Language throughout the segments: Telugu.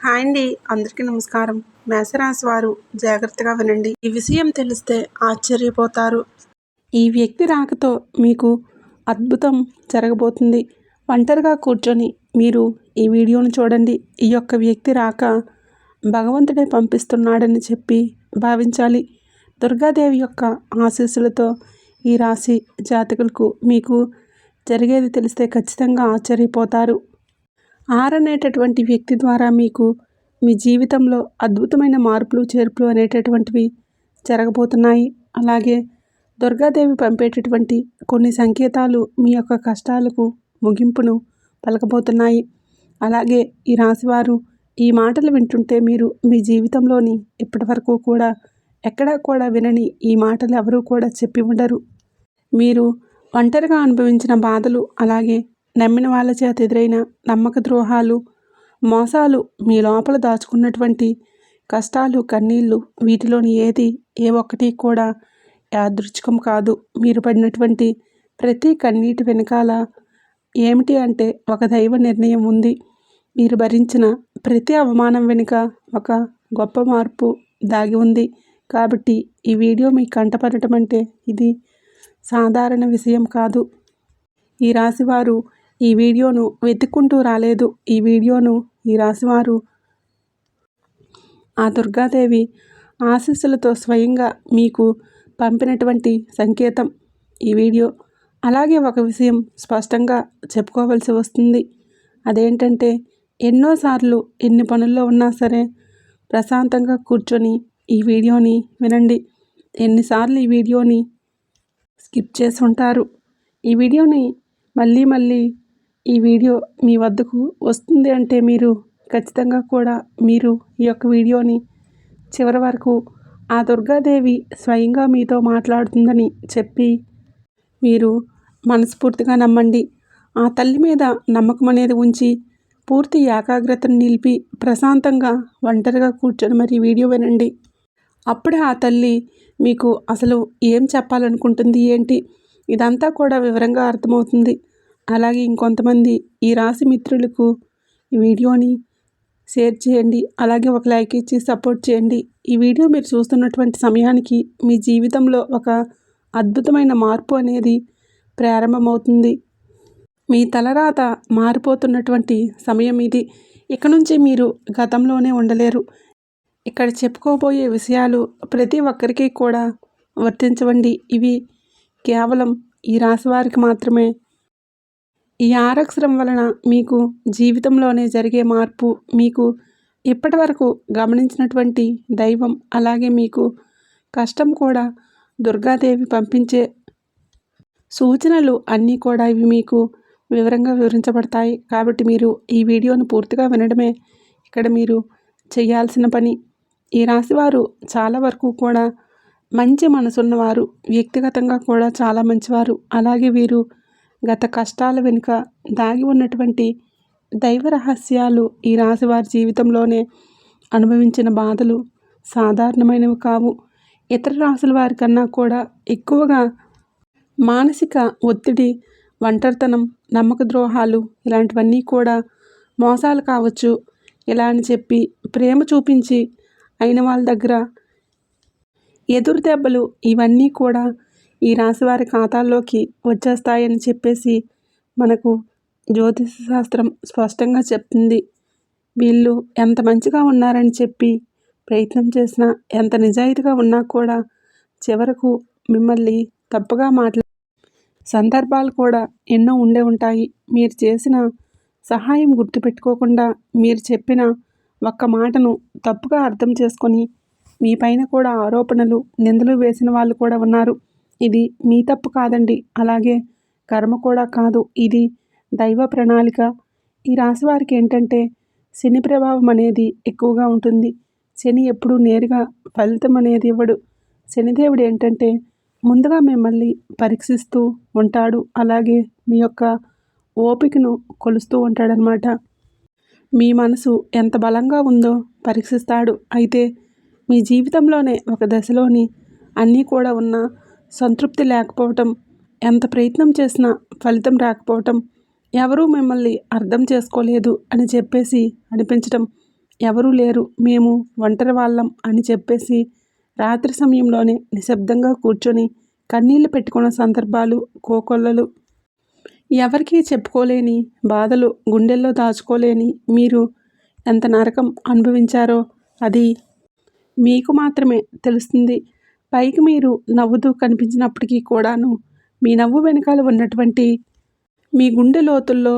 హాయ్ అండి, అందరికీ నమస్కారం. మేషరాశి వారు జాగ్రత్తగా వినండి. ఈ విషయం తెలిస్తే ఆశ్చర్యపోతారు. ఈ వ్యక్తి రాకతో మీకు అద్భుతం జరగబోతుంది. ఒంటరిగా కూర్చొని మీరు ఈ వీడియోను చూడండి. ఈ యొక్క వ్యక్తి రాక భగవంతుడే పంపిస్తున్నాడని చెప్పి భావించాలి. దుర్గాదేవి యొక్క ఆశీస్సులతో ఈ రాశి జాతకులకు మీకు జరిగేది తెలిస్తే ఖచ్చితంగా ఆశ్చర్యపోతారు. అనేటటువంటి వ్యక్తి ద్వారా మీకు మీ జీవితంలో అద్భుతమైన మార్పులు చేర్పులు అనేటటువంటివి జరగబోతున్నాయి. అలాగే దుర్గాదేవి పంపేటటువంటి కొన్ని సంకేతాలు మీ యొక్క కష్టాలకు ముగింపును పలకబోతున్నాయి. అలాగే ఈ రాశివారు ఈ మాటలు వింటుంటే మీరు మీ జీవితంలోని ఇప్పటివరకు కూడా ఎక్కడా కూడా వినని ఈ మాటలు ఎవరూ కూడా చెప్పి ఉండరు. మీరు ఒంటరిగా అనుభవించిన బాధలు, అలాగే నమ్మిన వాళ్ళ చేత ఎదురైన నమ్మక ద్రోహాలు, మోసాలు, మీ లోపల దాచుకున్నటువంటి కష్టాలు, కన్నీళ్ళు, వీటిలోని ఏ ఒక్కటి కూడా యాదృచ్ఛికం కాదు. మీరు పడినటువంటి ప్రతి కన్నీటి వెనకాల ఏమిటి అంటే ఒక దైవ నిర్ణయం ఉంది. మీరు భరించిన ప్రతి అవమానం వెనుక ఒక గొప్ప మార్పు దాగి ఉంది. కాబట్టి ఈ వీడియో మీకు కంటపడటం అంటే ఇది సాధారణ విషయం కాదు. ఈ రాశివారు ఈ వీడియోను వెతుక్కుంటూ రాలేదు. ఈ వీడియోను ఈ రాశివారు ఆ దుర్గాదేవి ఆశీస్సులతో స్వయంగా మీకు పంపినటువంటి సంకేతం ఈ వీడియో. అలాగే ఒక విషయం స్పష్టంగా చెప్పుకోవలసి వస్తుంది. అదేంటంటే ఎన్నోసార్లు ఎన్ని పనుల్లో ఉన్నా సరే ప్రశాంతంగా కూర్చొని ఈ వీడియోని వినండి. ఎన్నిసార్లు ఈ వీడియోని స్కిప్ చేసి ఉంటారు. ఈ వీడియోని మళ్ళీ ఈ వీడియో మీ వద్దకు వస్తుంది అంటే మీరు ఖచ్చితంగా కూడా మీరు ఈ యొక్క వీడియోని చివరి వరకు ఆ దుర్గాదేవి స్వయంగా మీతో మాట్లాడుతుందని చెప్పి మీరు మనస్ఫూర్తిగా నమ్మండి. ఆ తల్లి మీద నమ్మకం అనేది ఉంచి పూర్తి ఏకాగ్రతను నిలిపి ప్రశాంతంగా ఒంటరిగా కూర్చొని మరి వీడియో వినండి. అప్పుడే ఆ తల్లి మీకు అసలు ఏం చెప్పాలనుకుంటుంది ఏంటి ఇదంతా కూడా వివరంగా అర్థమవుతుంది. అలాగే ఇంకొంతమంది ఈ రాశి మిత్రులకు ఈ వీడియోని షేర్ చేయండి. అలాగే ఒక లైక్ ఇచ్చి సపోర్ట్ చేయండి. ఈ వీడియో మీరు చూస్తున్నటువంటి సమయానికి మీ జీవితంలో ఒక అద్భుతమైన మార్పు అనేది ప్రారంభమవుతుంది. మీ తలరాత మారిపోతున్నటువంటి సమయం ఇది. ఇక నుంచి మీరు గతంలోనే ఉండలేరు. ఇక్కడ చెప్పుకోబోయే విషయాలు ప్రతి ఒక్కరికి కూడా వర్తించవండి. ఇవి కేవలం ఈ రాశి వారికి మాత్రమే. ఈ ఆరక్షరం వలన మీకు జీవితంలోనే జరిగే మార్పు, మీకు ఇప్పటి వరకు గమనించినటువంటి దైవం, అలాగే మీకు కష్టం కూడా దుర్గాదేవి పంపించే సూచనలు అన్నీ కూడా ఇవి మీకు వివరంగా వివరించబడతాయి. కాబట్టి మీరు ఈ వీడియోను పూర్తిగా వినడమే ఇక్కడ మీరు చేయాల్సిన పని. ఈ రాశివారు చాలా వరకు కూడా మంచి మనసున్నవారు, వ్యక్తిగతంగా కూడా చాలా మంచివారు. అలాగే వీరు గత కష్టాల వెనుక దాగి ఉన్నటువంటి దైవ రహస్యాలు, ఈ రాశివారి జీవితంలోనే అనుభవించిన బాధలు సాధారణమైనవి కావు. ఇతర రాశుల వారి కన్నా కూడా ఎక్కువగా మానసిక ఒత్తిడి, ఒంటరితనం, నమ్మక ద్రోహాలు ఇలాంటివన్నీ కూడా మోసాలు కావచ్చు. ఇలా అని చెప్పి ప్రేమ చూపించి అయిన వాళ్ళ దగ్గర ఎదురు దెబ్బలు ఇవన్నీ కూడా ఈ రాశివారి ఖాతాల్లోకి వచ్చేస్తాయని చెప్పేసి మనకు జ్యోతిష శాస్త్రం స్పష్టంగా చెప్తుంది. వీళ్ళు ఎంత మంచిగా ఉన్నారని చెప్పి ప్రయత్నం చేసినా, ఎంత నిజాయితీగా ఉన్నా కూడా చివరకు మిమ్మల్ని తప్పుగా సందర్భాలు కూడా ఎన్నో ఉండే ఉంటాయి. మీరు చేసిన సహాయం గుర్తుపెట్టుకోకుండా మీరు చెప్పిన ఒక్క మాటను తప్పుగా అర్థం చేసుకొని మీ పైన కూడా ఆరోపణలు, నిందలు వేసిన వాళ్ళు కూడా ఉన్నారు. ఇది మీ తప్పు కాదండి. అలాగే కర్మ కూడా కాదు. ఇది దైవ ప్రణాళిక. ఈ రాశి వారికి ఏంటంటే శని ప్రభావం అనేది ఎక్కువగా ఉంటుంది. శని ఎప్పుడూ నేరుగా ఫలితం అనేది ఇవ్వడు. శనిదేవుడు ఏంటంటే ముందుగా మిమ్మల్ని పరీక్షిస్తూ ఉంటాడు. అలాగే మీ యొక్క ఓపికను కొలుస్తూ ఉంటాడనమాట. మీ మనసు ఎంత బలంగా ఉందో పరీక్షిస్తాడు. అయితే మీ జీవితంలోనే ఒక దశలోని అన్నీ కూడా ఉన్న సంతృప్తి లేకపోవటం, ఎంత ప్రయత్నం చేసినా ఫలితం రాకపోవటం, ఎవరూ మిమ్మల్ని అర్థం చేసుకోలేదు అని చెప్పేసి అనిపించటం, ఎవరూ లేరు, మేము ఒంటరి వాళ్ళం అని చెప్పేసి రాత్రి సమయంలోనే నిశ్శబ్దంగా కూర్చొని కన్నీళ్లు పెట్టుకున్న సందర్భాలు కోకొల్లలు. ఎవరికీ చెప్పుకోలేని బాధలు గుండెల్లో దాచుకోలేని మీరు ఎంత నరకం అనుభవించారో అది మీకు మాత్రమే తెలుస్తుంది. పైకి మీరు నవ్వుతూ కనిపించినప్పటికీ కూడాను మీ నవ్వు వెనకాల ఉన్నటువంటి మీ గుండె లోతుల్లో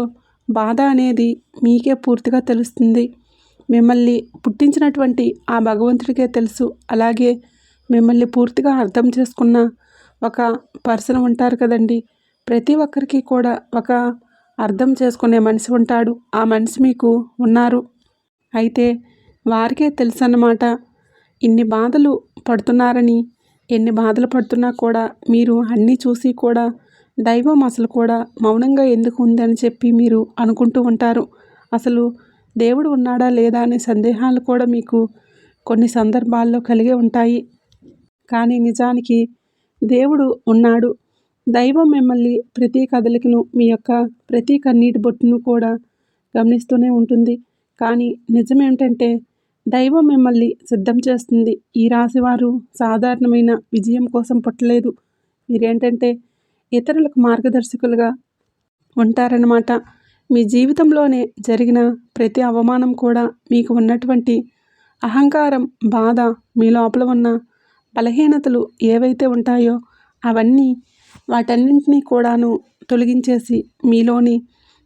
బాధ అనేది మీకే పూర్తిగా తెలుస్తుంది. మిమ్మల్ని పుట్టించినటువంటి ఆ భగవంతుడికే తెలుసు. అలాగే మిమ్మల్ని పూర్తిగా అర్థం చేసుకున్న ఒక పర్సన్ ఉంటారు కదండి. ప్రతి ఒక్కరికి కూడా ఒక అర్థం చేసుకునే మనిషి ఉంటాడు. ఆ మనిషి మీకు ఉన్నారు. అయితే వారికే తెలుసు అన్నమాట ఇన్ని బాధలు పడుతున్నారని. ఎన్ని బాధలు పడుతున్నా కూడా మీరు అన్నీ చూసి కూడా దైవం అసలు కూడా మౌనంగా ఎందుకు ఉంది అని చెప్పి మీరు అనుకుంటూ ఉంటారు. అసలు దేవుడు ఉన్నాడా లేదా అనే సందేహాలు కూడా మీకు కొన్ని సందర్భాల్లో కలిగే ఉంటాయి. కానీ నిజానికి దేవుడు ఉన్నాడు. దైవం మిమ్మల్ని ప్రతి కదలికను మీ యొక్క ప్రతి కన్నీటి బొట్టును కూడా గమనిస్తూనే ఉంటుంది. కానీ నిజమేంటంటే దైవం మిమ్మల్ని సిద్ధం చేస్తుంది. ఈ రాశివారు సాధారణమైన విజయం కోసం పుట్టలేదు. మీరేంటంటే ఇతరులకు మార్గదర్శకులుగా ఉంటారన్నమాట. మీ జీవితంలోనే జరిగిన ప్రతి అవమానం కూడా మీకు ఉన్నటువంటి అహంకారం, బాధ, మీ లోపల ఉన్న బలహీనతలు ఏవైతే ఉంటాయో అవన్నీ వాటన్నింటినీ కూడాను తొలగించేసి మీలోని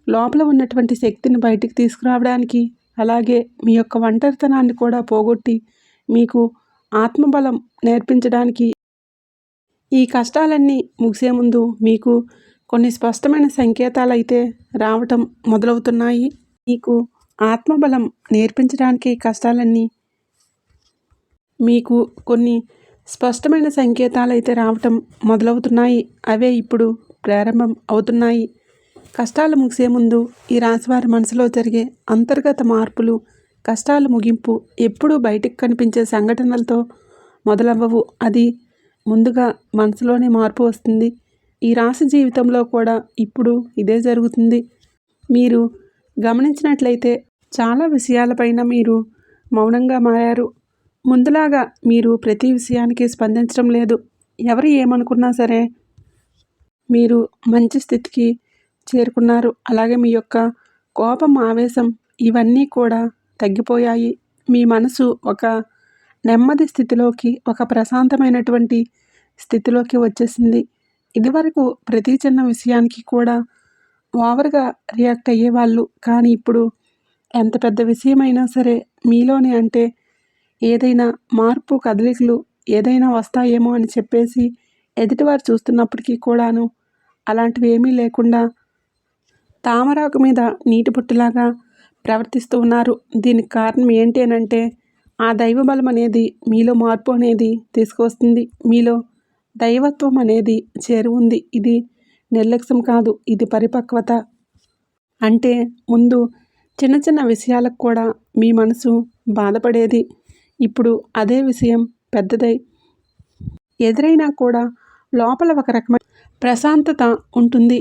లోపల ఉన్నటువంటి శక్తిని బయటికి తీసుకురావడానికి, అలాగే మీ యొక్క ఒంటరితనాన్ని కూడా పోగొట్టి మీకు ఆత్మబలం నేర్పించడానికి ఈ కష్టాలన్నీ ముగిసే ముందు మీకు కొన్ని స్పష్టమైన సంకేతాలు అయితే రావటం మొదలవుతున్నాయి. మీకు ఆత్మబలం నేర్పించడానికి కష్టాలన్నీ మీకు కొన్ని స్పష్టమైన సంకేతాలు అయితే రావటం మొదలవుతున్నాయి. అవే ఇప్పుడు ప్రారంభం అవుతున్నాయి. కష్టాలు ముగిసే ముందు ఈ రాశివారి మనసులో జరిగే అంతర్గత మార్పులు, కష్టాల ముగింపు ఎప్పుడూ బయటికి కనిపించే సంఘటనలతో మొదలవ్వవు. అది ముందుగా మనసులోనే మార్పు వస్తుంది. ఈ రాశి జీవితంలో కూడా ఇప్పుడు ఇదే జరుగుతుంది. మీరు గమనించినట్లయితే చాలా విషయాలపైన మీరు మౌనంగా మారారు. ముందులాగా మీరు ప్రతి విషయానికి స్పందించడం లేదు. ఎవరు ఏమనుకున్నా సరే మీరు మంచి స్థితికి చేరుకున్నారు. అలాగే మీ యొక్క కోపం, ఆవేశం ఇవన్నీ కూడా తగ్గిపోయాయి. మీ మనసు ఒక నెమ్మది స్థితిలోకి, ఒక ప్రశాంతమైనటువంటి స్థితిలోకి వచ్చేసింది. ఇదివరకు ప్రతి చిన్న విషయానికి కూడా ఓవర్గా రియాక్ట్ అయ్యేవాళ్ళు. కానీ ఇప్పుడు ఎంత పెద్ద విషయమైనా సరే మీలోనే అంటే ఏదైనా మార్పు, కదలికలు ఏదైనా వస్తాయేమో అని చెప్పేసి ఎదుటివారు చూస్తున్నప్పటికీ కూడాను అలాంటివి ఏమీ లేకుండా తామరాకు మీద నీటి బొట్టులాగా ప్రవర్తిస్తూ ఉన్నారు. దీనికి కారణం ఏంటి అని అంటే ఆ దైవ బలం అనేది మీలో మార్పు అనేది తీసుకొస్తుంది. మీలో దైవత్వం అనేది చేరువుంది. ఇది నిర్లక్ష్యం కాదు, ఇది పరిపక్వత. అంటే ముందు చిన్న చిన్న విషయాలకు కూడా మీ మనసు బాధపడేది. ఇప్పుడు అదే విషయం పెద్దదై ఎదురైనా కూడా లోపల ఒక రకమైన ప్రశాంతత ఉంటుంది.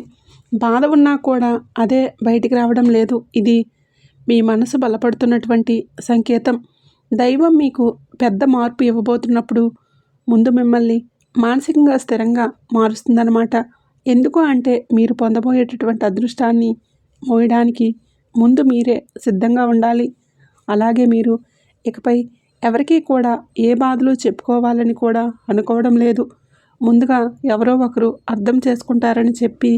బాధ ఉన్నా కూడా అదే బయటికి రావడం లేదు. ఇది మీ మనసు బలపడుతున్నటువంటి సంకేతం. దైవం మీకు పెద్ద మార్పు ఇవ్వబోతున్నప్పుడు ముందు మిమ్మల్ని మానసికంగా స్థిరంగా మారుస్తుందన్నమాట. ఎందుకు అంటే మీరు పొందబోయేటటువంటి అదృష్టాన్ని మోయడానికి ముందు మీరే సిద్ధంగా ఉండాలి. అలాగే మీరు ఇకపై ఎవరికీ కూడా ఏ బాధలు చెప్పుకోవాలని కూడా అనుకోవడం లేదు. ముందుగా ఎవరో ఒకరు అర్థం చేసుకుంటారని చెప్పి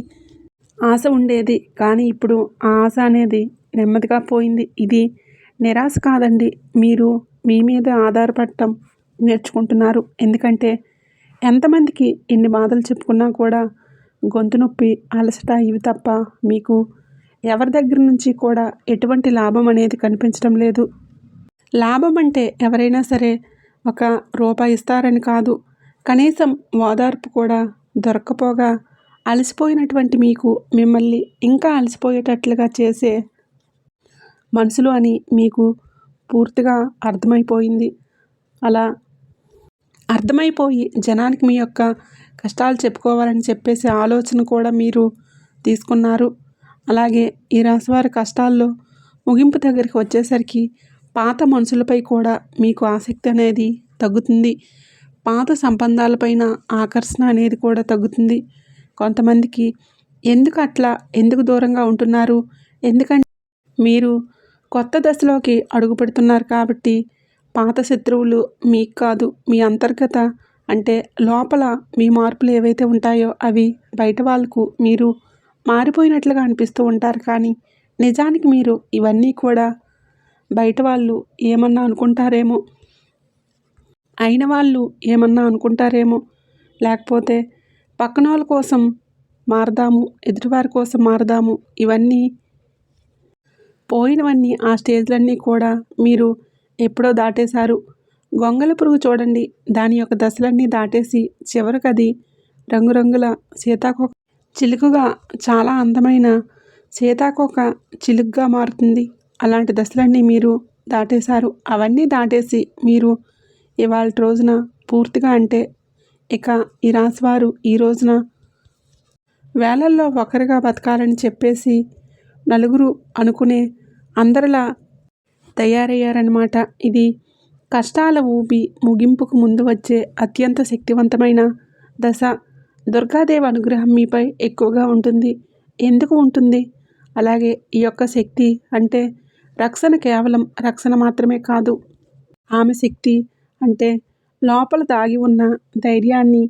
ఆశ ఉండేది. కానీ ఇప్పుడు ఆ ఆశ అనేది నెమ్మదిగా పోయింది. ఇది నిరాశ కాదండి. మీరు మీ మీద ఆధారపడటం నేర్చుకుంటున్నారు. ఎందుకంటే ఎంతమందికి ఎన్ని బాధలు చెప్పుకున్నా కూడా గొంతు నొప్పి, అలసట ఇవి తప్ప మీకు ఎవరి దగ్గర నుంచి కూడా ఎటువంటి లాభం అనేది కనిపించడం లేదు. లాభం అంటే ఎవరైనా సరే ఒక రూపాయి ఇస్తారని కాదు, కనీసం ఓదార్పు కూడా దొరక్కపోగా అలసిపోయినటువంటి మీకు మిమ్మల్ని ఇంకా అలసిపోయేటట్లుగా చేసే మనుషులు అని మీకు పూర్తిగా అర్థమైపోయింది. అలా అర్థమైపోయి జనానికి మీ యొక్క కష్టాలు చెప్పుకోవాలని చెప్పేసి ఆలోచన కూడా మీరు తీసుకున్నారు. అలాగే ఈ రాశివారి కష్టాల్లో ముగింపు దగ్గరికి వచ్చేసరికి పాత మనుషులపై కూడా మీకు ఆసక్తి అనేది తగ్గుతుంది. పాత సంబంధాలపైన ఆకర్షణ అనేది కూడా తగ్గుతుంది. కొంతమందికి ఎందుకు దూరంగా ఉంటున్నారు? ఎందుకంటే మీరు కొత్త దశలోకి అడుగుపెడుతున్నారు కాబట్టి పాత శత్రువులు మీకు కాదు, మీ అంతర్గత అంటే లోపల మీ మార్పులు ఏవైతే ఉంటాయో అవి బయట వాళ్ళకు మీరు మారిపోయినట్లుగా అనిపిస్తూ ఉంటారు. కానీ నిజానికి మీరు ఇవన్నీ కూడా బయట వాళ్ళు ఏమన్నా అనుకుంటారేమో, అయిన వాళ్ళు ఏమన్నా అనుకుంటారేమో, లేకపోతే పక్కన వాళ్ళ కోసం మారదాము, ఎదుటివారి కోసం మారదాము, ఇవన్నీ పోయినవన్నీ ఆ స్టేజ్లన్నీ కూడా మీరు ఎప్పుడో దాటేశారు. గొంగళ పురుగు చూడండి, దాని యొక్క దశలన్నీ దాటేసి చివరికి అది రంగురంగుల సీతాకోక చిలుకగా చాలా అందమైన సీతాకోక చిలుకగా మారుతుంది. అలాంటి దశలన్నీ మీరు దాటేశారు. అవన్నీ దాటేసి మీరు ఇవాళ రోజున పూర్తిగా అంటే ఇక ఈ రాశివారు ఈ రోజున వేలల్లో ఒకరిగా బతకాలని చెప్పేసి నలుగురు అనుకునే అందరిలా తయారయ్యారన్నమాట. ఇది కష్టాల ఊబి ముగింపుకు ముందు వచ్చే అత్యంత శక్తివంతమైన దశ. దుర్గాదేవి అనుగ్రహం మీపై ఎక్కువగా ఉంటుంది. ఎందుకు ఉంటుంది? అలాగే ఈ యొక్క శక్తి అంటే రక్షణ కేవలం రక్షణ మాత్రమే కాదు. ఆమె శక్తి అంటే లోపల దాగి ఉన్న ధైర్యాన్ని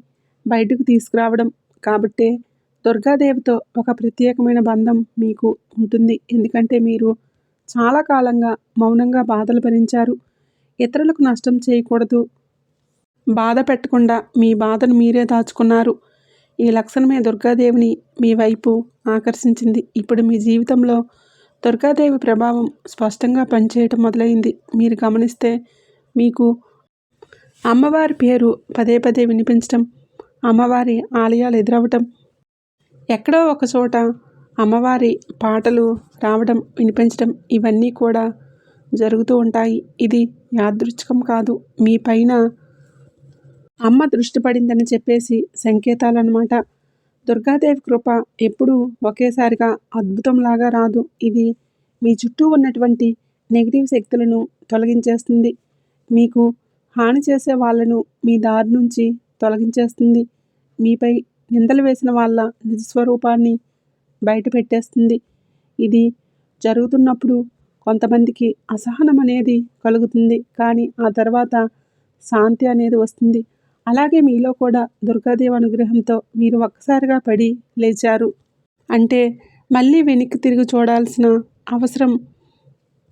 బయటకు తీసుకురావడం. కాబట్టే దుర్గాదేవితో ఒక ప్రత్యేకమైన బంధం మీకు ఉంటుంది. ఎందుకంటే మీరు చాలా కాలంగా మౌనంగా బాధలు భరించారు. ఇతరులకు నష్టం చేయకూడదు, బాధ పెట్టకుండా మీ బాధను మీరే దాచుకున్నారు. ఈ లక్షణమే దుర్గాదేవిని మీ వైపు ఆకర్షించింది. ఇప్పుడు మీ జీవితంలో దుర్గాదేవి ప్రభావం స్పష్టంగా పనిచేయటం మొదలైంది. మీరు గమనిస్తే మీకు అమ్మవారి పేరు పదే పదే వినిపించటం, అమ్మవారి ఆలయాలు ఎదురవటం, ఎక్కడో ఒక చోట అమ్మవారి పాటలు రావడం వినిపించడం, ఇవన్నీ కూడా జరుగుతూ ఉంటాయి. ఇది యాదృచ్ఛికం కాదు, మీ పైన అమ్మ దృష్టి పడిందని చెప్పేసి సంకేతాలన్నమాట. దుర్గాదేవి కృప ఎప్పుడూ ఒకేసారిగా అద్భుతంలాగా రాదు. ఇది మీ చుట్టూ ఉన్నటువంటి నెగిటివ్ శక్తులను తొలగించేస్తుంది. మీకు హాని చేసే వాళ్ళను మీ దారి నుంచి తొలగించేస్తుంది. మీపై నిందలు వేసిన వాళ్ళ నిజస్వరూపాన్ని బయట పెట్టేస్తుంది. ఇది జరుగుతున్నప్పుడు కొంతమందికి అసహనం అనేది కలుగుతుంది. కానీ ఆ తర్వాత శాంతి అనేది వస్తుంది. అలాగే మీలో కూడా దుర్గాదేవి అనుగ్రహంతో మీరు ఒక్కసారిగా పడి లేచారు అంటే మళ్ళీ వెనక్కి తిరిగి చూడాల్సిన అవసరం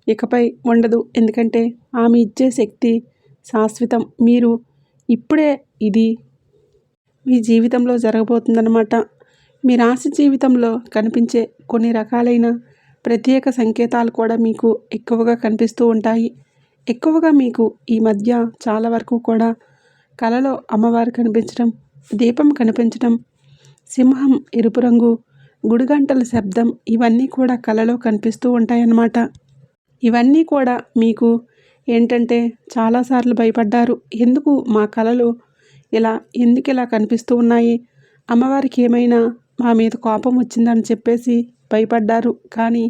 ఇకపై ఉండదు. ఎందుకంటే ఆమె ఇచ్చే శక్తి శాశ్వతం. మీరు ఇప్పుడే ఇది మీ జీవితంలో జరగబోతుందన్నమాట. మీ రాశి జీవితంలో కనిపించే కొన్ని రకాలైన ప్రత్యేక సంకేతాలు కూడా మీకు ఎక్కువగా కనిపిస్తూ ఉంటాయి. ఎక్కువగా మీకు ఈ మధ్య చాలా వరకు కూడా కలలో అమ్మవారు కనిపించడం, దీపం కనిపించడం, సింహం ఎరుపు రంగు, గుడిగంటల శబ్దం, ఇవన్నీ కూడా కలలో కనిపిస్తూ ఉంటాయన్నమాట. ఇవన్నీ కూడా మీకు ఏంటంటే చాలాసార్లు భయపడ్డారు. ఎందుకు మా కలలు ఎందుకు ఇలా కనిపిస్తూ ఉన్నాయి? అమ్మవారికి ఏమైనా మా మీద కోపం వచ్చిందని చెప్పేసి భయపడ్డారు. కానీ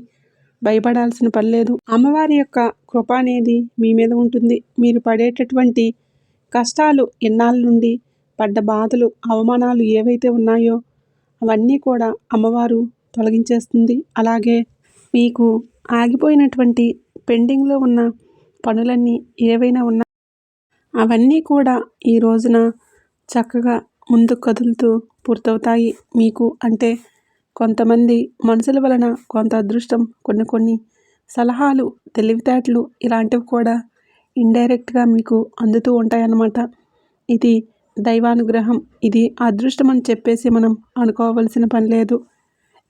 భయపడాల్సిన పని లేదు. అమ్మవారి యొక్క కృప అనేది మీ మీద ఉంటుంది. మీరు పడేటటువంటి కష్టాలు, ఎన్నాళ్ళ నుండి పడ్డ బాధలు, అవమానాలు ఏవైతే ఉన్నాయో అవన్నీ కూడా అమ్మవారు తొలగించేస్తుంది. అలాగే మీకు ఆగిపోయినటువంటి పెండింగ్లో ఉన్న పనులన్నీ ఏవైనా ఉన్నా అవన్నీ కూడా ఈ రోజున చక్కగా ముందుకు కదులుతూ పూర్తవుతాయి. మీకు అంటే కొంతమంది మనుషుల వలన కొంత అదృష్టం, కొన్ని సలహాలు, తెలివితేటలు ఇలాంటివి కూడా ఇండైరెక్ట్గా మీకు అందుతూ ఉంటాయన్నమాట. ఇది దైవానుగ్రహం. ఇది అదృష్టం అని చెప్పేసి మనం అనుకోవాల్సిన పని లేదు.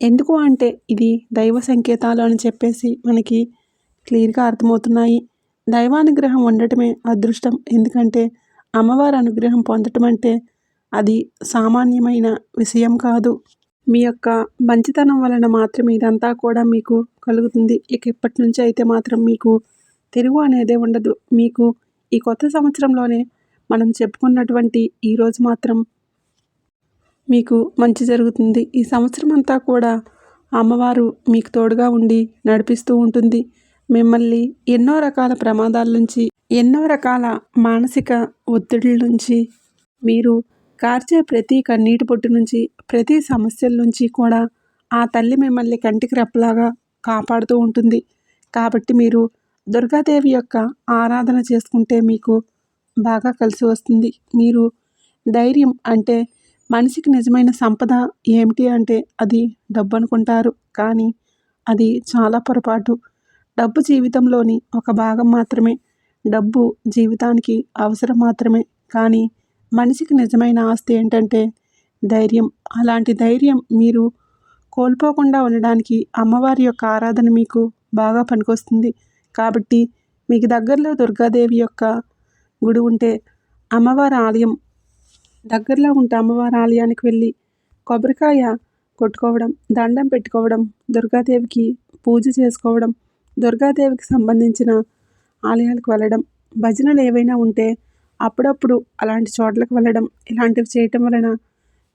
ఎందుకు అంటే ఇది దైవ సంకేతాలు అని చెప్పేసి మనకి క్లియర్గా అర్థమవుతున్నాయి. దైవానుగ్రహం ఉండటమే అదృష్టం. ఎందుకంటే అమ్మవారి అనుగ్రహం పొందటం అంటే అది సామాన్యమైన విషయం కాదు. మీ యొక్క మంచితనం వలన మాత్రమే ఇదంతా కూడా మీకు కలుగుతుంది. ఇక ఇప్పటి నుంచి అయితే మాత్రం మీకు తిరుగు అనేదే ఉండదు. మీకు ఈ కొత్త సంవత్సరంలోనే మనం చెప్పుకున్నటువంటి ఈరోజు మాత్రం మీకు మంచి జరుగుతుంది. ఈ సంవత్సరం అంతా కూడా అమ్మవారు మీకు తోడుగా ఉండి నడిపిస్తూ ఉంటుంది. మిమ్మల్ని ఎన్నో రకాల ప్రమాదాల నుంచి, ఎన్నో రకాల మానసిక ఒత్తిడుల నుంచి, మీరు కార్చే ప్రతి కన్నీటి పొట్టు నుంచి, ప్రతి సమస్యల నుంచి కూడా ఆ తల్లి మిమ్మల్ని కంటికి రెప్పలాగా కాపాడుతూ ఉంటుంది. కాబట్టి మీరు దుర్గాదేవి యొక్క ఆరాధన చేసుకుంటే మీకు బాగా కలిసి వస్తుంది. మీరు ధైర్యం అంటే మనిషికి నిజమైన సంపద ఏమిటి అంటే అది డబ్బు అనుకుంటారు. కానీ అది చాలా పొరపాటు. డబ్బు జీవితంలోని ఒక భాగం మాత్రమే. డబ్బు జీవితానికి అవసరం మాత్రమే. కానీ మనిషికి నిజమైన ఆస్తి ఏంటంటే ధైర్యం. అలాంటి ధైర్యం మీరు కోల్పోకుండా ఉండడానికి అమ్మవారి యొక్క ఆరాధన మీకు బాగా పనికొస్తుంది. కాబట్టి మీకు దగ్గరలో దుర్గాదేవి యొక్క గుడి ఉంటే అమ్మవారి ఆలయం దగ్గరలో ఉంటే అమ్మవారి ఆలయానికి వెళ్ళి కొబ్బరికాయ కొట్టుకోవడం, దండం పెట్టుకోవడం, దుర్గాదేవికి పూజ చేసుకోవడం, దుర్గాదేవికి సంబంధించిన ఆలయాలకు వెళ్ళడం, భజనలు ఏవైనా ఉంటే అప్పుడప్పుడు అలాంటి చోట్లకు వెళ్ళడం, ఇలాంటివి చేయటం వలన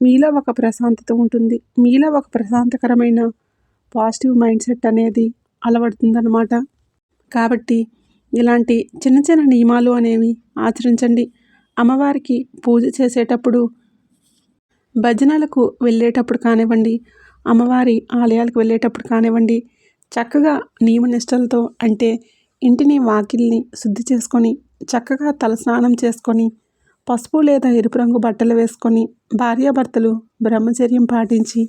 మీలో ఒక ప్రశాంతత ఉంటుంది. మీలో ఒక ప్రశాంతకరమైన పాజిటివ్ మైండ్ సెట్ అనేది అలవడుతుందన్నమాట. కాబట్టి ఇలాంటి చిన్న చిన్న నియమాలు అనేవి ఆచరించండి. అమ్మవారికి పూజ చేసేటప్పుడు, భజనలకు వెళ్ళేటప్పుడు కానివ్వండి, అమ్మవారి ఆలయాలకు వెళ్ళేటప్పుడు కానివ్వండి, చక్కగా నియమనిష్టలతో అంటే ఇంటిని వాకిల్ని శుద్ధి చేసుకొని, చక్కగా తలస్నానం చేసుకొని, పసుపు లేదా ఎరుపు రంగు బట్టలు వేసుకొని, భార్యాభర్తలు బ్రహ్మచర్యం పాటించి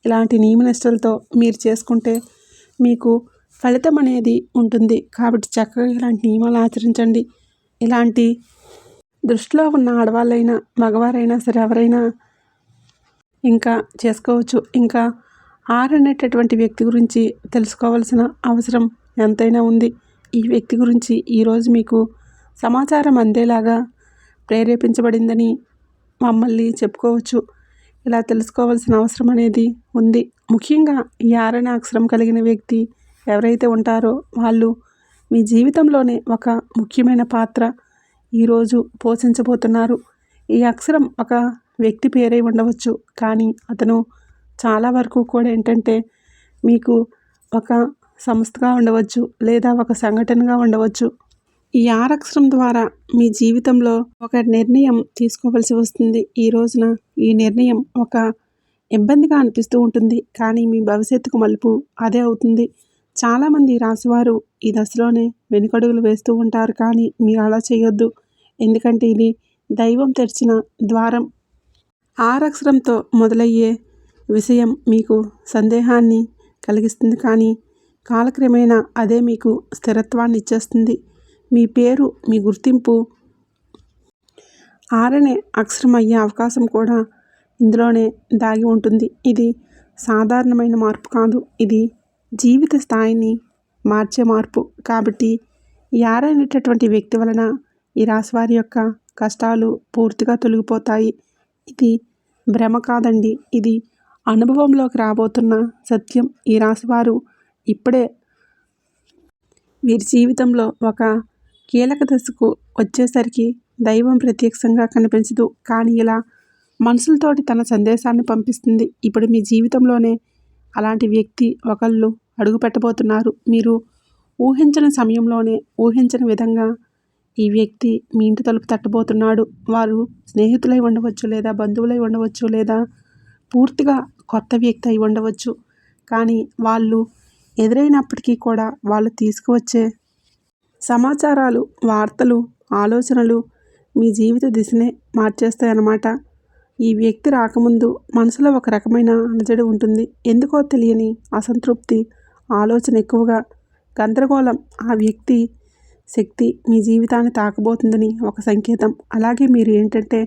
ఇలాంటి నియమనిష్టలతో మీరు చేసుకుంటే మీకు ఫలితం అనేది ఉంటుంది. కాబట్టి చక్కగా ఇలాంటి నియమాలు ఆచరించండి. ఇలాంటి దృష్టిలో ఉన్న ఆడవాళ్ళైనా మగవారైనా సరే ఎవరైనా ఇంకా చేసుకోవచ్చు. ఇంకా అనేటటువంటి వ్యక్తి గురించి తెలుసుకోవాల్సిన అవసరం ఎంతైనా ఉంది. ఈ వ్యక్తి గురించి ఈరోజు మీకు సమాచారం అందేలాగా ప్రేరేపించబడిందని మమ్మల్ని చెప్పుకోవచ్చు. ఇలా తెలుసుకోవాల్సిన అవసరం అనేది ఉంది. ముఖ్యంగా ఈ అనే అక్షరం కలిగిన వ్యక్తి ఎవరైతే ఉంటారో వాళ్ళు మీ జీవితంలోనే ఒక ముఖ్యమైన పాత్ర ఈరోజు పోషించబోతున్నారు. ఈ అక్షరం ఒక వ్యక్తి పేరై ఉండవచ్చు, కానీ అతను చాలా వరకు కూడా ఏంటంటే మీకు ఒక సంస్థగా ఉండవచ్చు లేదా ఒక సంఘటనగా ఉండవచ్చు. ఈ అక్షరం ద్వారా మీ జీవితంలో ఒక నిర్ణయం తీసుకోవాల్సి వస్తుంది. ఈ రోజున ఈ నిర్ణయం ఒక ఇబ్బందిగా అనిపిస్తూ ఉంటుంది, కానీ మీ భవిష్యత్తుకు మలుపు అదే అవుతుంది. చాలామంది రాశివారు ఈ దశలోనే వెనుకడుగులు వేస్తూ ఉంటారు, కానీ మీరు అలా చేయొద్దు. ఎందుకంటే ఇది దైవం తెరిచిన ద్వారం. అక్షరంతో మొదలయ్యే విషయం మీకు సందేహాన్ని కలిగిస్తుంది, కానీ కాలక్రమేణా అదే మీకు స్థిరత్వాన్ని ఇచ్చేస్తుంది. మీ పేరు, మీ గుర్తింపు అనే అక్షరం అయ్యే అవకాశం కూడా ఇందులోనే దాగి ఉంటుంది. ఇది సాధారణమైన మార్పు కాదు, ఇది జీవిత స్థాయిని మార్చే మార్పు. కాబట్టి ఈ అనేటటువంటి వ్యక్తి వలన ఈ రాశివారి యొక్క కష్టాలు పూర్తిగా తొలగిపోతాయి. ఇది భ్రమ కాదండి, ఇది అనుభవంలోకి రాబోతున్న సత్యం. ఈ రాశివారు ఇప్పుడే వీరి జీవితంలో ఒక కీలక దశకు వచ్చేసరికి దైవం ప్రత్యక్షంగా కనిపించదు, కానీ ఇలా మనసులతోటి తన సందేశాన్ని పంపిస్తుంది. ఇప్పుడు మీ జీవితంలోనే అలాంటి వ్యక్తి ఒకళ్ళు అడుగు పెట్టబోతున్నారు. మీరు ఊహించని సమయంలోనే, ఊహించని విధంగా ఈ వ్యక్తి మీ ఇంటి తలుపు తట్టబోతున్నాడు. వారు స్నేహితులై ఉండవచ్చు, లేదా బంధువులై ఉండవచ్చు, లేదా పూర్తిగా కొత్త వ్యక్తి అయి ఉండవచ్చు. కానీ వాళ్ళు ఎదురైనప్పటికీ కూడా వాళ్ళు తీసుకువచ్చే సమాచారాలు, వార్తలు, ఆలోచనలు మీ జీవిత దిశనే మార్చేస్తాయన్నమాట. ఈ వ్యక్తి రాకముందు మనసులో ఒక రకమైన అలజడి ఉంటుంది. ఎందుకో తెలియని అసంతృప్తి, ఆలోచన ఎక్కువగా, గందరగోళం. ఆ వ్యక్తి శక్తి మీ జీవితాన్ని తాకబోతుందని ఒక సంకేతం. అలాగే మీరు ఏంటంటే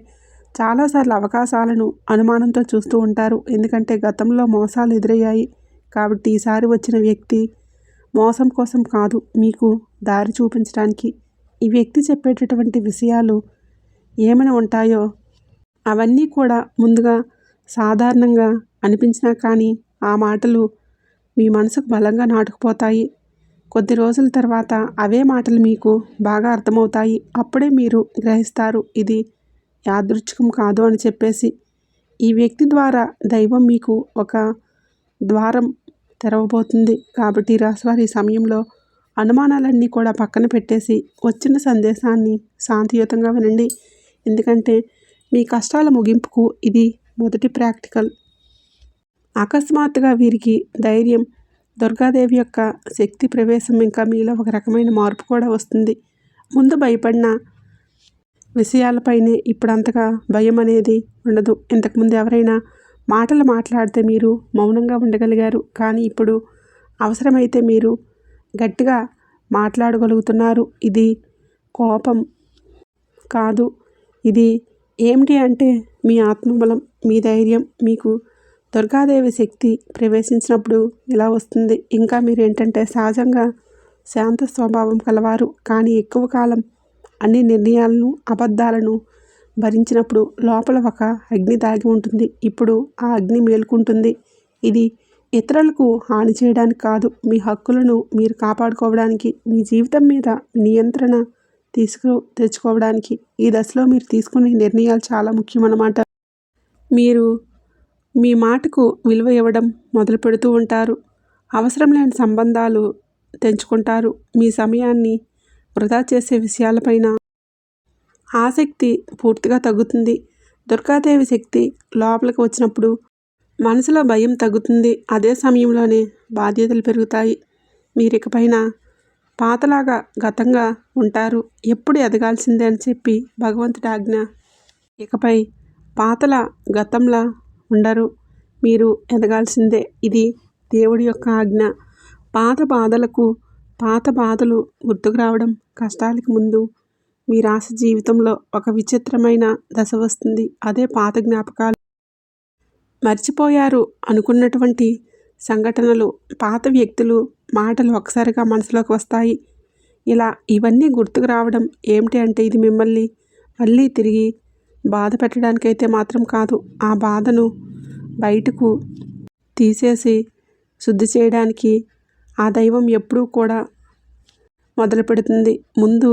చాలాసార్లు అవకాశాలను అనుమానంతో చూస్తూ ఉంటారు. ఎందుకంటే గతంలో మోసాలు ఎదురయ్యాయి. కాబట్టి ఈసారి వచ్చిన వ్యక్తి మోసం కోసం కాదు, మీకు దారి చూపించడానికి. ఈ వ్యక్తి చెప్పేటటువంటి విషయాలు ఏమైనా ఉంటాయో అవన్నీ కూడా ముందుగా సాధారణంగా అనిపించినా కానీ ఆ మాటలు మీ మనసుకు బలంగా నాటుకుపోతాయి. కొద్ది రోజుల తర్వాత అవే మాటలు మీకు బాగా అర్థమవుతాయి. అప్పుడే మీరు గ్రహిస్తారు ఇది యాదృచ్ఛికం కాదు అని చెప్పేసి. ఈ వ్యక్తి ద్వారా దైవం మీకు ఒక ద్వారం తెరవబోతుంది. కాబట్టి రాశివారి సమయంలో అనుమానాలన్నీ కూడా పక్కన పెట్టేసి వచ్చిన సందేశాన్ని శాంతియుతంగా వినండి. ఎందుకంటే మీ కష్టాల ముగింపుకు ఇది మొదటి ప్రాక్టికల్. అకస్మాత్తుగా వీరికి ధైర్యం, దుర్గాదేవి యొక్క శక్తి ప్రవేశం, ఇంకా మీలో ఒక రకమైన మార్పు కూడా వస్తుంది. ముందు భయపడిన విషయాలపైనే ఇప్పుడు అంతగా భయం అనేది ఉండదు. ఇంతకుముందు ఎవరైనా మాటలు మాట్లాడితే మీరు మౌనంగా ఉండగలిగారు, కానీ ఇప్పుడు అవసరమైతే మీరు గట్టిగా మాట్లాడగలుగుతున్నారు. ఇది కోపం కాదు, ఇది ఏమిటి అంటే మీ ఆత్మబలం, మీ ధైర్యం. మీకు దుర్గాదేవి శక్తి ప్రవేశించినప్పుడు ఇలా వస్తుంది. ఇంకా మీరేంటంటే సహజంగా శాంత స్వభావం కలవారు, కానీ ఎక్కువ కాలం అన్ని నిర్ణయాలను, అబద్ధాలను భరించినప్పుడు లోపల ఒక అగ్ని దాగి ఉంటుంది. ఇప్పుడు ఆ అగ్ని మేలుకుంటుంది. ఇది ఇతరులకు హాని చేయడానికి కాదు, మీ హక్కులను మీరు కాపాడుకోవడానికి, మీ జీవితం మీద నియంత్రణ తెచ్చుకోవడానికి. ఈ దశలో మీరు తీసుకునే నిర్ణయాలు చాలా ముఖ్యమన్నమాట. మీరు మీ మాటకు విలువ ఇవ్వడం మొదలు పెడుతూ ఉంటారు. అవసరం లేని సంబంధాలు తెంచుకుంటారు. మీ సమయాన్ని వృధా చేసే విషయాలపైన ఆసక్తి పూర్తిగా తగ్గుతుంది. దుర్గాదేవి శక్తి లోపలికి వచ్చినప్పుడు మనసులో భయం తగ్గుతుంది. అదే సమయంలోనే బాధ్యతలు పెరుగుతాయి. మీరికపైన పాతలాగా గతంగా ఉంటారు. ఎప్పుడు ఎదగాల్సిందే అని చెప్పి భగవంతుడి ఆజ్ఞ. ఇకపై పాతల గతంలా ఉండరు, మీరు ఎదగాల్సిందే. ఇది దేవుడి యొక్క ఆజ్ఞ. పాత బాధలు గుర్తుకు రావడం, కష్టాలకి ముందు మీ రాశి జీవితంలో ఒక విచిత్రమైన దశ వస్తుంది. అదే పాత జ్ఞాపకాలు. మర్చిపోయారు అనుకున్నటువంటి సంఘటనలు, పాత వ్యక్తులు, మాటలు ఒక్కసారిగా మనసులోకి వస్తాయి. ఇవన్నీ గుర్తుకు రావడం ఏమిటి అంటే ఇది మిమ్మల్ని మళ్ళీ తిరిగి బాధ పెట్టడానికైతే మాత్రం కాదు. ఆ బాధను బయటకు తీసేసి శుద్ధి చేయడానికి ఆ దైవం ఎప్పుడూ కూడా మొదలు పెడుతుంది. ముందు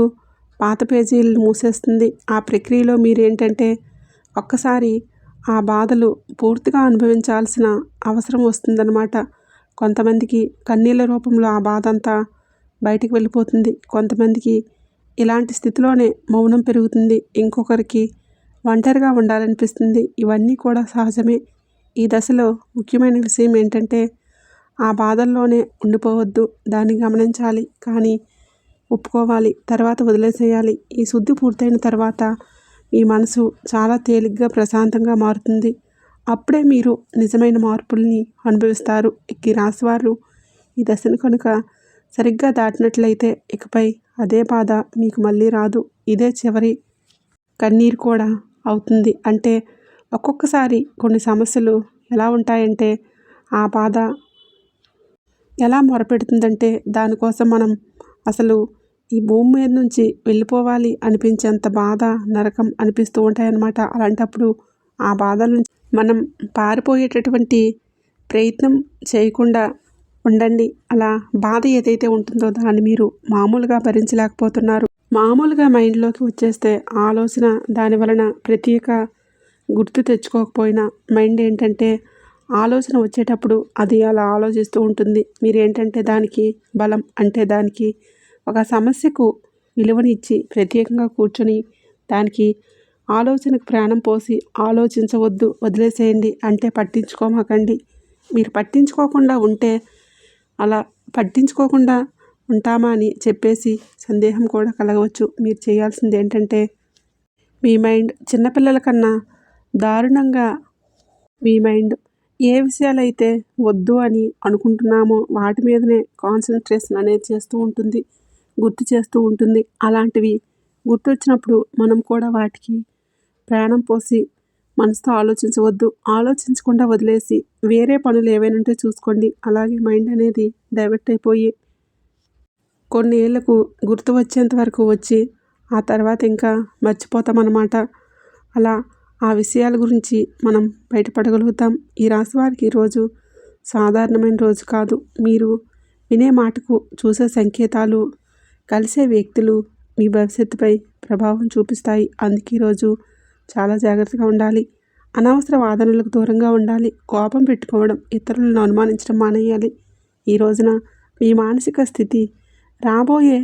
పాత పేజీలను మూసేస్తుంది. ఆ ప్రక్రియలో మీరేంటంటే ఒక్కసారి ఆ బాధలు పూర్తిగా అనుభవించాల్సిన అవసరం వస్తుందన్నమాట. కొంతమందికి కన్నీళ్ళ రూపంలో ఆ బాధ అంతా బయటికి వెళ్ళిపోతుంది. కొంతమందికి ఇలాంటి స్థితిలోనే మౌనం పెరుగుతుంది. ఇంకొకరికి ఒంటరిగా ఉండాలనిపిస్తుంది. ఇవన్నీ కూడా సహజమే. ఈ దశలో ముఖ్యమైన విషయం ఏంటంటే ఆ బాధల్లోనే ఉండిపోవద్దు. దాన్ని గమనించాలి, కానీ ఒప్పుకోవాలి, తర్వాత వదిలేసేయాలి. ఈ శుద్ధి పూర్తయిన తర్వాత మీ మనసు చాలా తేలిగ్గా, ప్రశాంతంగా మారుతుంది. అప్పుడే మీరు నిజమైన మార్పుల్ని అనుభవిస్తారు. ఈ రాశివారు ఈ దశను కనుక సరిగ్గా దాటినట్లయితే ఇకపై అదే బాధ మీకు మళ్ళీ రాదు. ఇదే చివరి కన్నీరు కూడా అవుతుంది. అంటే ఒక్కొక్కసారి కొన్ని సమస్యలు ఎలా ఉంటాయంటే ఆ బాధ ఎలా మొరపెడుతుందంటే దానికోసం మనం అసలు ఈ భూమి మీద నుంచి వెళ్ళిపోవాలి అనిపించేంత బాధ, నరకం అనిపిస్తూ ఉంటాయన్నమాట. అలాంటప్పుడు ఆ బాధల నుంచి మనం పారిపోయేటటువంటి ప్రయత్నం చేయకుండా ఉండండి. అలా బాధ ఏదైతే ఉంటుందో దాన్ని మీరు మామూలుగా భరించలేకపోతున్నారు. మామూలుగా మైండ్లోకి వచ్చేస్తే ఆలోచన దాని వలన ప్రత్యేక గుర్తు తెచ్చుకోకపోయినా మైండ్ ఏంటంటే ఆలోచన వచ్చేటప్పుడు అది అలా ఆలోచిస్తూ ఉంటుంది. మీరేంటంటే దానికి బలం అంటే దానికి ఒక సమస్యకు విలువనిచ్చి ప్రత్యేకంగా కూర్చొని దానికి ఆలోచనకు ప్రాణం పోసి ఆలోచించవద్దు, వదిలేసేయండి. అంటే పట్టించుకోమాకండి. మీరు పట్టించుకోకుండా ఉంటే అలా పట్టించుకోకుండా ఉంటామా అని చెప్పేసి సందేహం కూడా కలగవచ్చు. మీరు చేయాల్సింది ఏంటంటే మీ మైండ్ చిన్నపిల్లల కన్నా దారుణంగా మీ మైండ్ ఏ విషయాలైతే వద్దు అని అనుకుంటున్నామో వాటి మీదనే కాన్సన్ట్రేషన్ అనేది చేస్తూ ఉంటుంది, గుర్తు చేస్తూ ఉంటుంది. అలాంటివి గుర్తొచ్చినప్పుడు మనం కూడా వాటికి ప్రాణం పోసి మనసుతో ఆలోచించవద్దు. ఆలోచించకుండా వదిలేసి వేరే పనులు ఏవైనా ఉంటే చూసుకోండి. అలాగే మైండ్ అనేది డైవర్ట్ అయిపోయి కొన్ని ఏళ్లకు గుర్తు వచ్చేంత వరకు వచ్చి ఆ తర్వాత ఇంకా మర్చిపోతామన్నమాట. అలా ఆ విషయాల గురించి మనం బయటపడగలుగుతాం. ఈ రాశి వారికి ఈరోజు సాధారణమైన రోజు కాదు. మీరు వినే మాటకు, చూసే సంకేతాలు, కలిసే వ్యక్తులు మీ భవిష్యత్తుపై ప్రభావం చూపిస్తాయి. అందుకే ఈరోజు చాలా జాగ్రత్తగా ఉండాలి. అనవసర వాదనలకు దూరంగా ఉండాలి. కోపం పెట్టుకోవడం, ఇతరులను అనుమానించడం మానేయాలి. ఈ రోజున మీ మానసిక స్థితి రాబోయే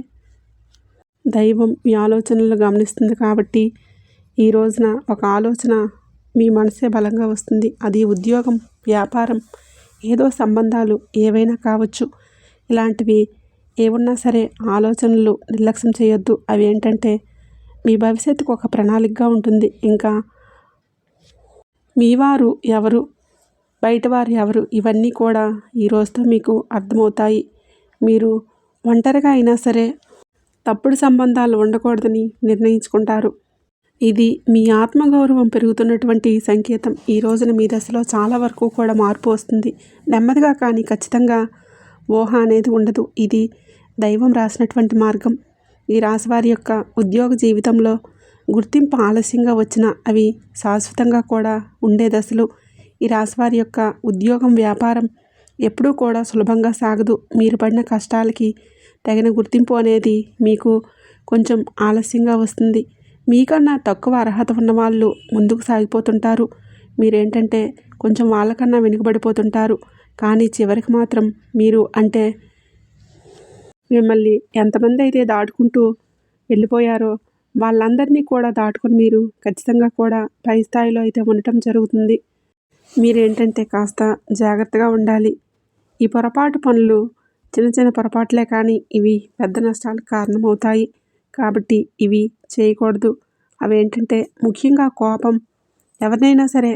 దైవం మీ ఆలోచనలు గమనిస్తుంది కాబట్టి ఈ రోజున ఒక ఆలోచన మీ మనసే బలంగా వస్తుంది. అది ఉద్యోగం, వ్యాపారం, ఏదో సంబంధాలు ఏవైనా కావచ్చు. ఇలాంటివి ఏమున్నా సరే ఆలోచనలు నిర్లక్ష్యం చేయొద్దు. అవి ఏంటంటే మీ భవిష్యత్తుకు ఒక ప్రణాళికగా ఉంటుంది. ఇంకా మీ వారు ఎవరు, బయటవారు ఎవరు, ఇవన్నీ కూడా ఈ రోజుతో మీకు అర్థమవుతాయి. మీరు ఒంటరిగా అయినా సరే తప్పుడు సంబంధాలు ఉండకూడదని నిర్ణయించుకుంటారు. ఇది మీ ఆత్మగౌరవం పెరుగుతున్నటువంటి సంకేతం. ఈ రోజున మీ దశలో చాలా వరకు కూడా మార్పు వస్తుంది. నెమ్మదిగా కానీ ఖచ్చితంగా ఊహ అనేది ఉండదు. ఇది దైవం రాసినటువంటి మార్గం. ఈ రాశివారి యొక్క ఉద్యోగ జీవితంలో గుర్తింపు ఆలస్యంగా వచ్చినా అవి శాశ్వతంగా కూడా ఉండే దశలు. ఈ రాశివారి యొక్క ఉద్యోగం, వ్యాపారం ఎప్పుడూ కూడా సులభంగా సాగదు. మీరు పడిన కష్టాలకి తగిన గుర్తింపు అనేది మీకు కొంచెం ఆలస్యంగా వస్తుంది. మీకన్నా తక్కువ అర్హత ఉన్న వాళ్ళు ముందుకు సాగిపోతుంటారు. మీరేంటంటే కొంచెం వాళ్ళకన్నా వెనుకబడిపోతుంటారు. కానీ చివరికి మాత్రం మీరు అంటే మిమ్మల్ని ఎంతమంది అయితే దాటుకుంటూ వెళ్ళిపోయారో వాళ్ళందరినీ కూడా దాటుకొని మీరు ఖచ్చితంగా కూడా పై స్థాయిలో అయితే ఉండటం జరుగుతుంది. మీరేంటంటే కాస్త జాగ్రత్తగా ఉండాలి. ఈ పొరపాటు పనులు చిన్న చిన్న పొరపాట్లే కానీ ఇవి పెద్ద నష్టాలకు కారణమవుతాయి. కాబట్టి ఇవి చేయకూడదు. అవేంటంటే ముఖ్యంగా కోపం. ఎవరినైనా సరే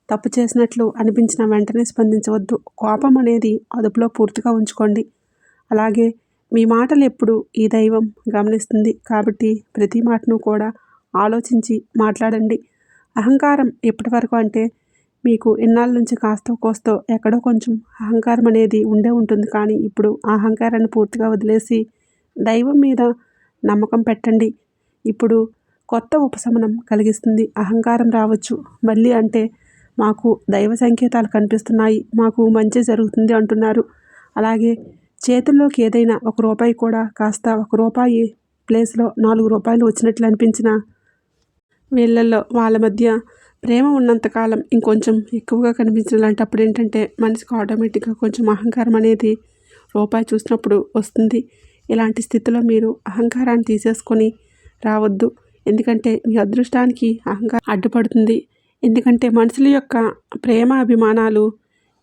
తప్పు చేసినట్లు అనిపించిన వెంటనే స్పందించవద్దు. కోపం అనేది అదుపులో పూర్తిగా ఉంచుకోండి. అలాగే మీ మాటలు ఎప్పుడు ఈ దైవం గమనిస్తుంది కాబట్టి ప్రతి మాటను కూడా ఆలోచించి మాట్లాడండి. అహంకారం ఎప్పటి వరకు అంటే మీకు ఇన్నాళ్ళ నుంచి కాస్తో కోస్తో ఎక్కడో కొంచెం అహంకారం అనేది ఉండే ఉంటుంది. కానీ ఇప్పుడు ఆ అహంకారాన్ని పూర్తిగా వదిలేసి దైవం మీద నమ్మకం పెట్టండి. ఇప్పుడు కొత్త ఉపశమనం కలిగిస్తుంది. అహంకారం రావచ్చు మళ్ళీ అంటే మాకు దైవ సంకేతాలు కనిపిస్తున్నాయి, మాకు మంచి జరుగుతుంది అంటున్నారు. అలాగే చేతుల్లోకి ఏదైనా ₹1 కూడా కాస్త ₹1 ప్లేస్లో ₹4 వచ్చినట్లు అనిపించిన వీళ్ళల్లో వాళ్ళ మధ్య ప్రేమ ఉన్నంతకాలం ఇంకొంచెం ఎక్కువగా కనిపించినలాంటప్పుడు ఏంటంటే మనిషికి ఆటోమేటిక్గా కొంచెం అహంకారం అనేది రూపాయి చూసినప్పుడు వస్తుంది. ఇలాంటి స్థితిలో మీరు అహంకారాన్ని తీసేసుకొని రావద్దు. ఎందుకంటే మీ అదృష్టానికి అహంకారం అడ్డుపడుతుంది. ఎందుకంటే మనుషుల యొక్క ప్రేమ, అభిమానాలు,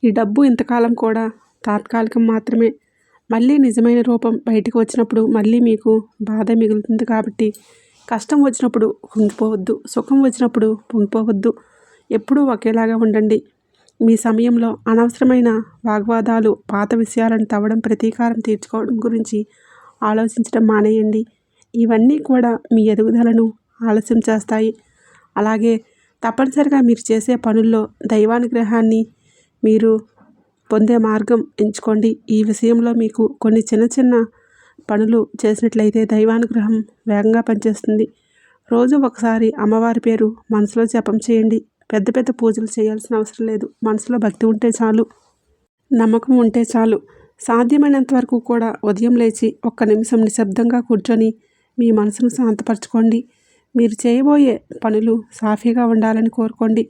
ఈ డబ్బు ఇంతకాలం కూడా తాత్కాలికం మాత్రమే. మళ్ళీ నిజమైన రూపం బయటకు వచ్చినప్పుడు మళ్ళీ మీకు బాధ మిగులుతుంది. కాబట్టి కష్టం వచ్చినప్పుడు కుంగిపోవద్దు, సుఖం వచ్చినప్పుడు పొంగిపోవద్దు. ఎప్పుడూ ఒకేలాగా ఉండండి. మీ సమయంలో అనవసరమైన వాగ్వాదాలు, పాత విషయాలను తవ్వడం, ప్రతీకారం తీర్చుకోవడం గురించి ఆలోచించడం మానేయండి. ఇవన్నీ కూడా మీ ఎదుగుదలను ఆలస్యం చేస్తాయి. అలాగే తప్పనిసరిగా మీరు చేసే పనుల్లో దైవానుగ్రహాన్ని మీరు పొందే మార్గం ఎంచుకోండి. ఈ విషయంలో మీకు కొన్ని చిన్న చిన్న పనులు చేసినట్లయితే దైవానుగ్రహం వేగంగా పనిచేస్తుంది. రోజు ఒకసారి అమ్మవారి పేరు మనసులో జపం చేయండి. పెద్ద పెద్ద పూజలు చేయాల్సిన అవసరం లేదు. మనసులో భక్తి ఉంటే చాలు, నమ్మకం ఉంటే చాలు. సాధ్యమైనంత వరకు కూడా ఉదయం లేచి 1 నిమిషం నిశ్శబ్దంగా కూర్చొని మీ మనసును శాంతపరచుకోండి. మీరు చేయబోయే పనులు సాఫీగా ఉండాలని కోరుకోండి.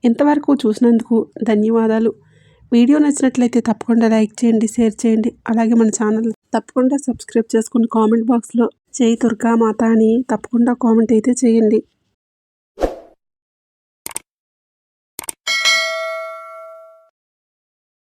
ఇంతవరకు చూసినందుకు ధన్యవాదాలు. వీడియో నచ్చినట్లయితే తప్పకుండా లైక్ చేయండి, షేర్ చేయండి. అలాగే మన ఛానల్ తప్పకుండా సబ్స్క్రైబ్ చేసుకుని కామెంట్ బాక్స్లో జై దుర్గామాత అని తప్పకుండా కామెంట్ అయితే చేయండి.